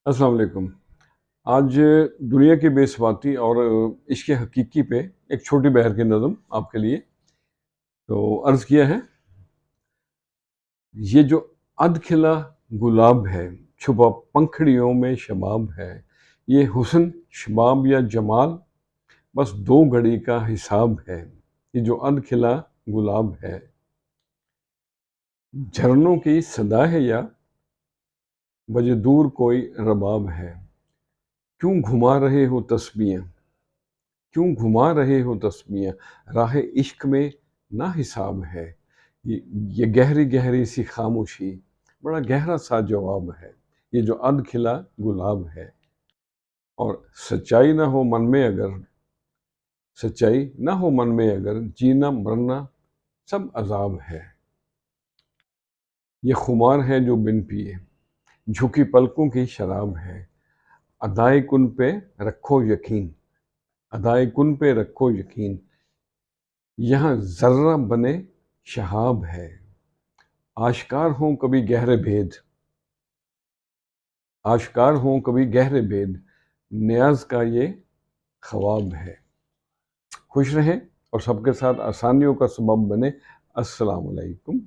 السلام علیکم۔ آج دنیا کی بے ثباتی اور عشق حقیقی پہ ایک چھوٹی بہر کی نظم آپ کے لیے تو عرض کیا ہے۔ یہ جو اد کھلا گلاب ہے، چھپا پنکھڑیوں میں شباب ہے، یہ حسن شباب یا جمال بس دو گھڑی کا حساب ہے۔ یہ جو اد کھلا گلاب ہے، جھرنوں کی صدا ہے یا بجے دور کوئی رباب ہے۔ کیوں گھما رہے ہو تسبیحاں، کیوں گھما رہے ہو تسبیحاں، راہ عشق میں نہ حساب ہے۔ یہ گہری گہری سی خاموشی بڑا گہرا سا جواب ہے۔ یہ جو اد کھلا گلاب ہے، اور سچائی نہ ہو من میں اگر، سچائی نہ ہو من میں اگر، جینا مرنا سب عذاب ہے۔ یہ خمار ہے جو بن پیے، جھکی پلکوں کی شراب ہے۔ ادائے کن پہ رکھو یقین، ادائے کن پہ رکھو یقین، یہاں ذرہ بنے شہاب ہے۔ آشکار ہوں کبھی گہرے بھید، آشکار ہوں کبھی گہرے بھید، نیاز کا یہ خواب ہے۔ خوش رہیں اور سب کے ساتھ آسانیوں کا سبب بنے۔ السلام علیکم۔